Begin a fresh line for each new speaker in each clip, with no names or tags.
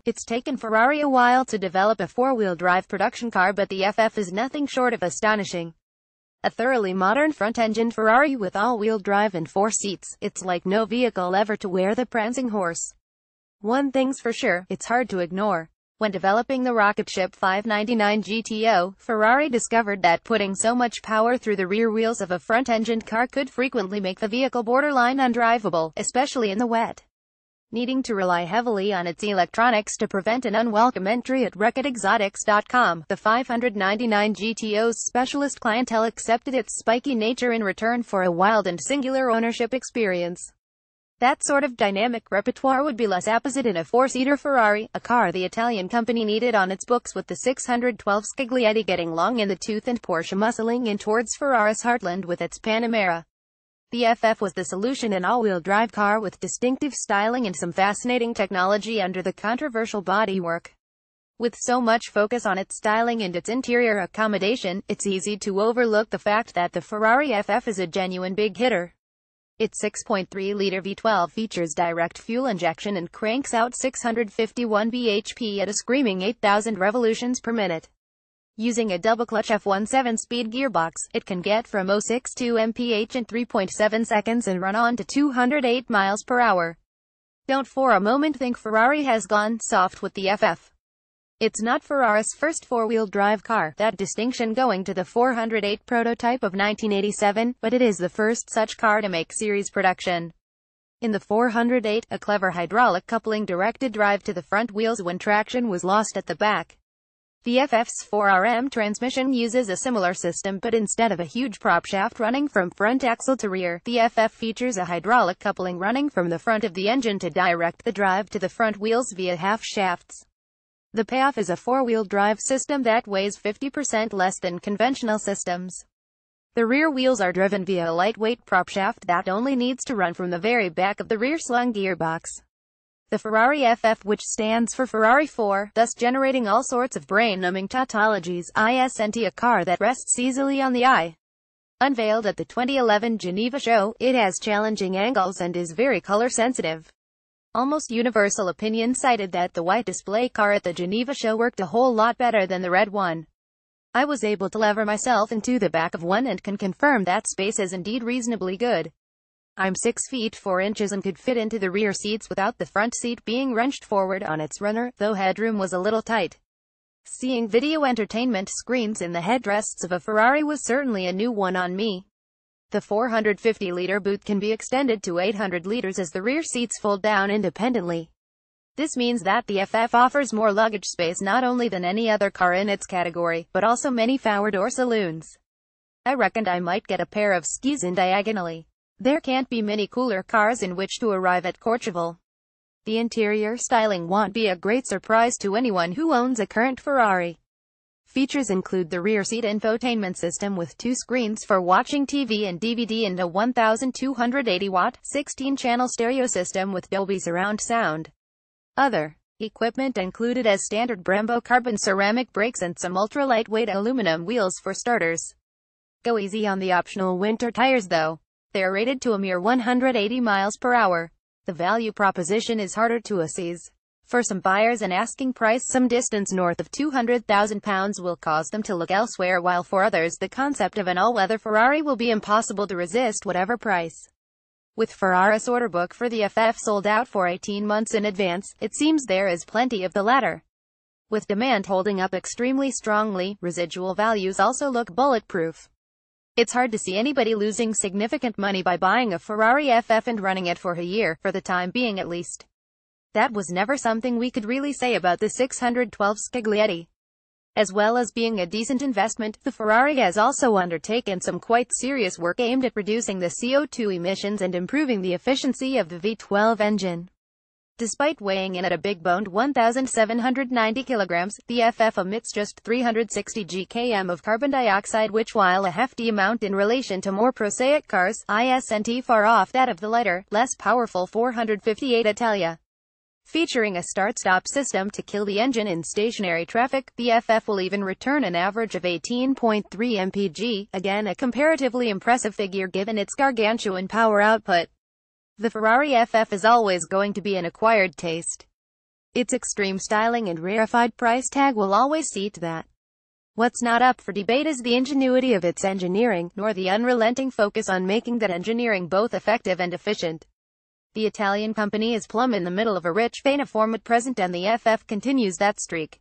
It's taken Ferrari a while to develop a four-wheel drive production car, but the FF is nothing short of astonishing. A thoroughly modern front-engined Ferrari with all-wheel drive and 4 seats, it's like no vehicle ever to wear the prancing horse. One thing's for sure, it's hard to ignore. When developing the rocket ship 599 GTO, Ferrari discovered that putting so much power through the rear wheels of a front-engined car could frequently make the vehicle borderline undrivable, especially in the wet. Needing to rely heavily on its electronics to prevent an unwelcome entry at wreckedexotics.com, the 599 GTO's specialist clientele accepted its spiky nature in return for a wild and singular ownership experience. That sort of dynamic repertoire would be less apposite in a 4-seater Ferrari, a car the Italian company needed on its books, with the 612 Scaglietti getting long in the tooth and Porsche muscling in towards Ferrari's heartland with its Panamera. The FF was the solution, an all-wheel drive car with distinctive styling and some fascinating technology under the controversial bodywork. With so much focus on its styling and its interior accommodation, it's easy to overlook the fact that the Ferrari FF is a genuine big hitter. Its 6.3-liter V12 features direct fuel injection and cranks out 651 bhp at a screaming 8,000 revolutions per minute. Using a double-clutch F1 7-speed gearbox, it can get from 062 mph in 3.7 seconds and run on to 208 miles per hour. Don't for a moment think Ferrari has gone soft with the FF. It's not Ferrari's first four-wheel drive car, that distinction going to the 408 prototype of 1987, but it is the first such car to make series production. In the 408, a clever hydraulic coupling directed drive to the front wheels when traction was lost at the back. The FF's 4RM transmission uses a similar system, but instead of a huge prop shaft running from front axle to rear, the FF features a hydraulic coupling running from the front of the engine to direct the drive to the front wheels via half shafts. The payoff is a four-wheel drive system that weighs 50% less than conventional systems. The rear wheels are driven via a lightweight prop shaft that only needs to run from the very back of the rear-slung gearbox. The Ferrari FF, which stands for Ferrari 4, thus generating all sorts of brain-numbing tautologies, isn't a car that rests easily on the eye. Unveiled at the 2011 Geneva show, it has challenging angles and is very color-sensitive. Almost universal opinion cited that the white display car at the Geneva show worked a whole lot better than the red one. I was able to lever myself into the back of one and can confirm that space is indeed reasonably good. I'm 6 feet 4 inches and could fit into the rear seats without the front seat being wrenched forward on its runner, though headroom was a little tight. Seeing video entertainment screens in the headrests of a Ferrari was certainly a new one on me. The 450-liter boot can be extended to 800 liters as the rear seats fold down independently. This means that the FF offers more luggage space not only than any other car in its category, but also many four-door saloons. I reckoned I might get a pair of skis in diagonally. There can't be many cooler cars in which to arrive at Courchevel. The interior styling won't be a great surprise to anyone who owns a current Ferrari. Features include the rear seat infotainment system with 2 screens for watching TV and DVD and a 1,280-watt, 16-channel stereo system with Dolby surround sound. Other equipment included as standard Brembo carbon ceramic brakes and some ultra-lightweight aluminum wheels for starters. Go easy on the optional winter tires though. They're rated to a mere 180 miles per hour. The value proposition is harder to assess. For some buyers an asking price some distance north of £200,000 will cause them to look elsewhere, while for others the concept of an all-weather Ferrari will be impossible to resist whatever price. With Ferrari's order book for the FF sold out for 18 months in advance, it seems there is plenty of the latter. With demand holding up extremely strongly, residual values also look bulletproof. It's hard to see anybody losing significant money by buying a Ferrari FF and running it for a year, for the time being at least. That was never something we could really say about the 612 Scaglietti. As well as being a decent investment, the Ferrari has also undertaken some quite serious work aimed at reducing the CO2 emissions and improving the efficiency of the V12 engine. Despite weighing in at a big-boned 1,790 kilograms, the FF emits just 360 gkm of carbon dioxide, which, while a hefty amount in relation to more prosaic cars, isn't far off that of the lighter, less powerful 458 Italia. Featuring a start-stop system to kill the engine in stationary traffic, the FF will even return an average of 18.3 mpg, again a comparatively impressive figure given its gargantuan power output. The Ferrari FF is always going to be an acquired taste. Its extreme styling and rarefied price tag will always see to that. What's not up for debate is the ingenuity of its engineering, nor the unrelenting focus on making that engineering both effective and efficient. The Italian company is plumb in the middle of a rich vein of form at present, and the FF continues that streak.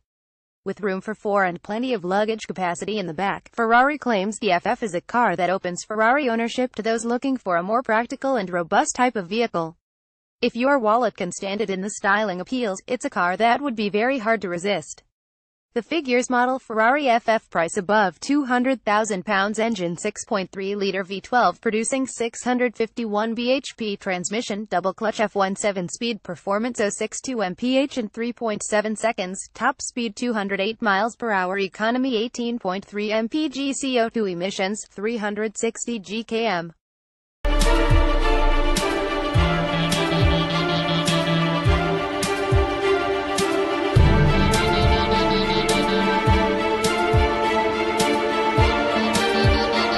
With room for four and plenty of luggage capacity in the back, Ferrari claims the FF is a car that opens Ferrari ownership to those looking for a more practical and robust type of vehicle. If your wallet can stand it in the styling appeals, it's a car that would be very hard to resist. The figures model Ferrari FF price above £200,000 engine 6.3-litre V12 producing 651 bhp transmission double clutch F1 7-speed performance 062 mph in 3.7 seconds top speed 208 miles per hour economy 18.3 mpg CO2 emissions 360 gkm